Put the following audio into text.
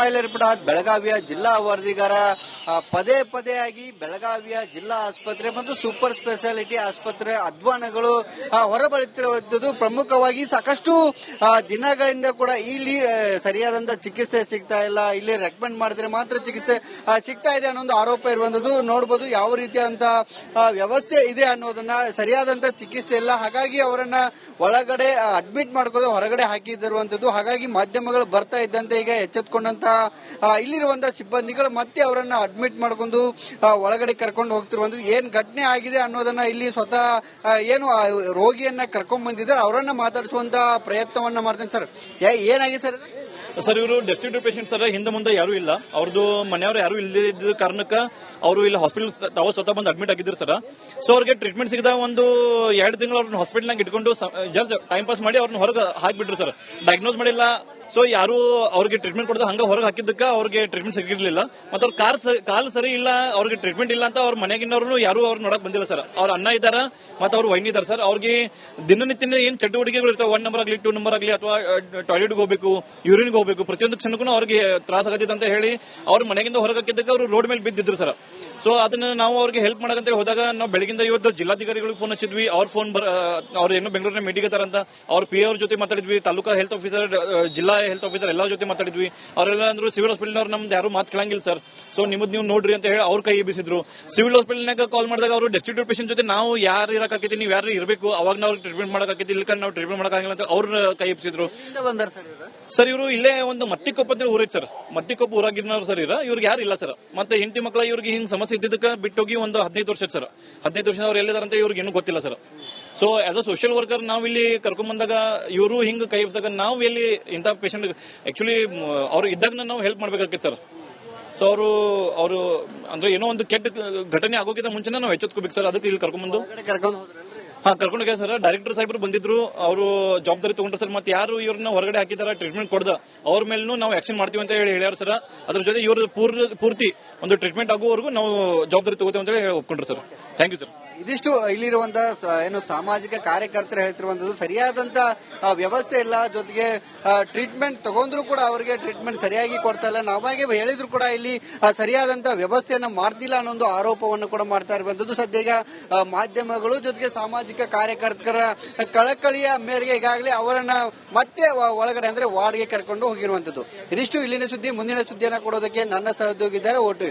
Report ಬೆಳಗಾವಿಯ ಜಿಲ್ಲಾ ವರದಿಗಾರ ಪದೇ ಪದೇ ಆಗಿ ಬೆಳಗಾವಿಯ ಜಿಲ್ಲಾ ಆಸ್ಪತ್ರೆ ಮತ್ತು ಸೂಪರ್ ಸ್ಪೆಷಾಲಿಟಿ ಆಸ್ಪತ್ರೆ ಅಧ್ವಾನಗಳು ಹೊರಬರುತ್ತಿರುವಂತದ್ದು ಪ್ರಮುಖವಾಗಿ ಸಾಕಷ್ಟು ದಿನಗಳಿಂದ ಕೂಡ ಇಲ್ಲಿ ಸರಿಯಾದಂತ ಚಿಕಿತ್ಸೆ ಸಿಗ್ತಾ ಇಲ್ಲ. ಇಲ್ಲಿ ರೆಕಮೆಂಡ್ ಮಾಡಿದ್ರೆ ಮಾತ್ರ ಚಿಕಿತ್ಸೆ ಸಿಗ್ತಾ ಇದೆ ಅನ್ನೋ ಒಂದು ಆರೋಪ ಇರುವಂತದ್ದು ನೋಡಬಹುದು. ಯಾವ ರೀತಿಯಾದಂತ ವ್ಯವಸ್ಥೆ ಇದೆ ಅನ್ನೋದನ್ನ ಸರಿಯಾದಂತ ಚಿಕಿತ್ಸೆ ಇಲ್ಲ, ಹಾಗಾಗಿ ಅವರನ್ನ ಒಳಗಡೆ ಅಡ್ಮಿಟ್ ಮಾಡ್ಕೊಂಡು ಹೊರಗಡೆ ಹಾಕಿದಿರುವಂತದ್ದು. ಹಾಗಾಗಿ ಮಾಧ್ಯಮಗಳು ಬರ್ತಾ ಇದ್ದಂತೆ ಈಗ ಎಚ್ಚೆತ್ಕೊಂಡಂತ ಇಲ್ಲಿರುವಂತಹ ಸಿಬ್ಬಂದಿಗಳು ಮತ್ತೆ ಅವರನ್ನ ಅಡ್ಮಿಟ್ ಮಾಡ್ಕೊಂಡು ಒಳಗಡೆ ಕರ್ಕೊಂಡು ಹೋಗ್ತಿರುವಂತದ್ದು. ಏನ್ ಘಟನೆ ಆಗಿದೆ ಅನ್ನೋದನ್ನ ಇಲ್ಲಿ ಸ್ವತಃ ಏನು ರೋಗಿಯನ್ನ ಕರ್ಕೊಂಡ್ ಬಂದಿದ್ದಾರೆ ಅವರನ್ನ ಮಾತಾಡಿಸುವಂತ ಪ್ರಯತ್ನವನ್ನ ಮಾಡ್ತೇನೆ. ಸರ್, ಏನಾಗಿದೆ ಸರ್? ಸರ್, ಇವರು ಡೆಸ್ಟಿಟ್ಯೂಟ್ ಪೇಷಂಟ್ ಸರ್. ಹಿಂದೆ ಮುಂದೆ ಯಾರು ಇಲ್ಲ, ಅವ್ರದ್ದು ಮನೆಯವರು ಯಾರು ಇಲ್ಲದ ಕಾರಣಕ್ಕೆ ಅವರು ಇಲ್ಲಿ ಹಾಸ್ಪಿಟಲ್ ತಾವು ಸ್ವತಃ ಬಂದು ಅಡ್ಮಿಟ್ ಆಗಿದ್ರು ಸರ್. ಸೊ ಅವ್ರಿಗೆ ಟ್ರೀಟ್ಮೆಂಟ್ ಸಿಗದ ಒಂದು 2 ತಿಂಗಳು ಅವ್ರನ್ನ ಹಾಸ್ಪಿಟಲ್ನಾಗ ಇಟ್ಕೊಂಡು ಜಸ್ಟ್ ಟೈಮ್ ಪಾಸ್ ಮಾಡಿ ಅವ್ರನ್ನ ಹೊರಗೆ ಹಾಕಿಬಿಟ್ರು ಸರ್. ಡಯಾಗ್ನೋಸ್ ಮಾಡಿಲ್ಲ, ಸೊ ಯಾರು ಅವ್ರಿಗೆ ಟ್ರೀಟ್ಮೆಂಟ್ ಕೊಡೋದು ಹಂಗ ಹೊರಗೆ ಹಾಕಿದ್ದಕ್ಕೆ ಅವ್ರಿಗೆ ಟ್ರೀಟ್ಮೆಂಟ್ ಸಿಗಿರ್ಲಿಲ್ಲ. ಮತ್ತೆ ಅವ್ರ ಕಾಲ್ ಸರಿ ಇಲ್ಲ, ಅವ್ರಿಗೆ ಟ್ರೀಟ್ಮೆಂಟ್ ಇಲ್ಲ ಅಂತ ಅವ್ರ ಮನೆಗಿನವ್ರು ಯಾರು ಅವ್ರು ನೋಡಕ್ ಬಂದಿಲ್ಲ ಸರ್. ಅವ್ರ ಅಣ್ಣ ಇದ್ದಾರೆ ಮತ್ತೆ ಅವ್ರ ವೈನಿ ಇದ್ದಾರೆ ಸರ್. ಅವ್ರಿಗೆ ದಿನನಿತ್ಯ ಏನ್ ಚಟುವಟಿಕೆಗಳು ಇರ್ತಾವೆ, 1 ನಂಬರ್ ಆಗಲಿ 2 ನಂಬರ್ ಆಗಲಿ ಅಥವಾ ಟಾಯ್ಲೆಟ್ಗೆ ಹೋಗಬೇಕು, ಯೂರಿನ್ಗೆ ಹೋಗಬೇಕು, ಪ್ರತಿಯೊಂದು ಕ್ಷಣಕ್ಕೂ ಅವ್ರಿಗೆ ತ್ರಾಸ ಆಗತ್ತಿದೆ ಅಂತ ಹೇಳಿ ಅವ್ರ ಮನೆಗಿಂದ ಹೊರಗೆ ಹಾಕಿದ್ದಕ್ಕೆ ಅವರು ರೋಡ್ ಮೇಲೆ ಬಿದ್ದಿದ್ರು ಸರ್. ಸೊ ಅದನ್ನ ನಾವು ಅವ್ರಿಗೆ ಹೆಲ್ಪ್ ಮಾಡಕಂತ ಹೋದಾಗ ನಾವು ಬೆಳಗಿಂದ ಇವತ್ತು ಜಿಲ್ಲಾಧಿಕಾರಿಗಳಿಗೆ ಫೋನ್ ಹಚ್ಚಿದ್ವಿ. ಅವ್ರ ಫೋನ್ ಅವ್ರು ಏನೋ ಬೆಂಗಳೂರಿನ ಮೀಟಿಂಗ್ ಇದ್ದಾರಂತ ಅವ್ರ ಪಿ ಅವ್ರ ಜೊತೆ ಮಾತಾಡಿದ್ವಿ, ತಾಲೂಕಾ ಹೆಲ್ತ್ ಆಫೀಸರ್, ಜಿಲ್ಲಾ ಹೆಲ್ತ್ ಆಫೀಸರ್ ಎಲ್ಲರ ಜೊತೆ ಮಾತಾಡಿದ್ವಿ. ಅವರೆಲ್ಲ ಅಂದ್ರು ಸಿವಿಲ್ ಹಾಸ್ಪಿಟಲ್ ನಮ್ದು ಯಾರು ಮಾತು ಕೇಳಂಗಿಲ್ಲ ಸರ್, ಸೊ ನಿಮ್ಮದು ನೀವು ನೋಡ್ರಿ ಅಂತ ಹೇಳಿ ಅವ್ರ ಕೈ ಎಬ್ಬಿಸಿದ್ರು. ಸಿವಿಲ್ ಹಾಸ್ಪಿಟಲ್ನಾಗ ಕಾಲ್ ಮಾಡಿದಾಗ ಅವರು ಡೆಸ್ಟಿಟ್ಯೂಟ್ ಪೇಷಂಟ್ ಜೊತೆ ನಾವು ಯಾರು ಇರಕಾಕೈತಿ, ನೀವು ಯಾರು ಇರಬೇಕು, ಅವಾಗ ನಾವು ಟ್ರೀಟ್ಮೆಂಟ್ ಮಾಡಕಾಕೈತಿ, ಇಲ್ಲಿ ನಾವು ಟ್ರೀಟ್ಮೆಂಟ್ ಮಾಡಕ್ಕಾಗಿಲ್ಲ ಅಂತ ಅವ್ರ ಕೈ ಎಬ್ಬಿಸಿದ್ರು ಸರ್. ಇವರು ಇಲ್ಲೇ ಒಂದು ಮತ್ತಿಕೊಪ್ಪ ಅಂತ ಊರೈತಿ ಸರ್, ಮತ್ತಿಕೊಪ್ಪ ಊರಾಗಿರೋರು ಸರ್. ಇವ್ರಿಗೆ ಯಾರು ಇಲ್ಲ ಸರ್. ಮತ್ತೆ ಹೆಂಡತಿ ಮಕ್ಕಳ ಇವ್ರಿಗೆ ಹಿಂಗ್ ಸಮಸ್ಯೆ ಇದ್ದಿದ್ದಕ್ಕೆ ಬಿಟ್ಟೋಗಿ ಒಂದು 15 ವರ್ಷ ಸರ್. 15 ವರ್ಷ ಅವ್ರು ಎಲ್ಲಿದಾರಂತ ಇವ್ರಿಗೆ ಏನೂ ಗೊತ್ತಿಲ್ಲ sir. So as a social worker ನಾವು ಇಲ್ಲಿ ಕರ್ಕೊಂಡ್ ಬಂದಾಗ ಇವರು ಹಿಂಗ್ ಕೈ ಎಬ್ಬಿಸಿದಾಗ ನಾವು ಎಲ್ಲಿ ಇಂಥ ಪೇಷಂಟ್ ಆಕ್ಚುಲಿ ಅವ್ರು ಇದ್ದಾಗ ನಾವು ಹೆಲ್ಪ್ ಮಾಡ್ಬೇಕಾಗಿತ್ತು ಸರ್. ಸೊ ಅವರು ಅಂದ್ರೆ ಏನೋ ಒಂದು ಕೆಟ್ಟ ಘಟನೆ ಆಗೋಕ್ಕಿಂತ ಮುಂಚೆನೇ ನಾವು ಎಚ್ಚೆತ್ಕೋಬೇಕು ಸರ್. ಅದಕ್ಕೆ ಇಲ್ಲಿ ಕರ್ಕೊಂಡ್ಬಂದು ಕರ್ಕೊಂಡು ಹೋಗ್ಯಾರ ಸರ್. ಡೈರೆಕ್ಟರ್ ಸಾಹೇಬರು ಬಂದಿದ್ರು, ಅವರು ಜವಾಬ್ದಾರಿ ತಗೊಂಡ್ರು ಸರ್. ಮತ್ತೆ ಯಾರು ಇವ್ರನ್ನ ಹೊರಗಡೆ ಹಾಕಿದಾರ ಟ್ರೀಟ್ಮೆಂಟ್ ಕೊಡ್ದ ಅವ್ರ ಮೇಲೂ ನಾವು ಆಕ್ಷನ್ ಮಾಡ್ತೀವಿ ಅಂತ ಹೇಳಿ ಹೇಳ್ಯಾರ ಸರ್. ಅದ್ರ ಜೊತೆ ಇವ್ರ ಪೂರ್ತಿ ಒಂದು ಟ್ರೀಟ್ಮೆಂಟ್ ಆಗುವವರೆಗೂ ನಾವು ಜವಾಬ್ದಾರಿ ತಗೋತೀವಿ ಅಂತ ಹೇಳಿ ಒಪ್ಕೊಂಡ್ರು ಸರ್. Thank you sir. ಇದಿಷ್ಟು ಇಲ್ಲಿರುವಂತಹ ಏನು ಸಾಮಾಜಿಕ ಕಾರ್ಯಕರ್ತರು ಹೇಳ್ತಿರುವಂತದ್ದು, ಸರಿಯಾದಂತ ವ್ಯವಸ್ಥೆ ಇಲ್ಲ, ಜೊತೆಗೆ ಟ್ರೀಟ್ಮೆಂಟ್ ತಗೊಂಡ್ರು ಕೂಡ ಅವರಿಗೆ ಟ್ರೀಟ್ಮೆಂಟ್ ಸರಿಯಾಗಿ ಕೊಡ್ತಾ ಇಲ್ಲ. ನಾವಾಗೆ ಹೇಳಿದ್ರು ಕೂಡ ಇಲ್ಲಿ ಸರಿಯಾದಂತ ವ್ಯವಸ್ಥೆಯನ್ನ ಮಾಡ್ತಿಲ್ಲ ಅನ್ನೋ ಒಂದು ಆರೋಪವನ್ನು ಕೂಡ ಮಾಡ್ತಾ ಇರುವಂತದ್ದು. ಸದ್ಯ ಈಗ ಮಾಧ್ಯಮಗಳು ಜೊತೆಗೆ ಸಾಮಾಜಿಕ ಕಾರ್ಯಕರ್ತರ ಕಳಕಳಿಯ ಮೇರೆಗೆ ಈಗಾಗಲೇ ಅವರನ್ನ ಮತ್ತೆ ಒಳಗಡೆ ಅಂದ್ರೆ ವಾರ್ಡ್ಗೆ ಕರ್ಕೊಂಡು ಹೋಗಿರುವಂತದ್ದು. ಇದಿಷ್ಟು ಇಲ್ಲಿನ ಸುದ್ದಿ. ಮುಂದಿನ ಸುದ್ದಿಯನ್ನ ಕೊಡೋದಕ್ಕೆ ನನ್ನ ಸಹೋದ್ಯೋಗಿದ್ದಾರೆ. ಓಟು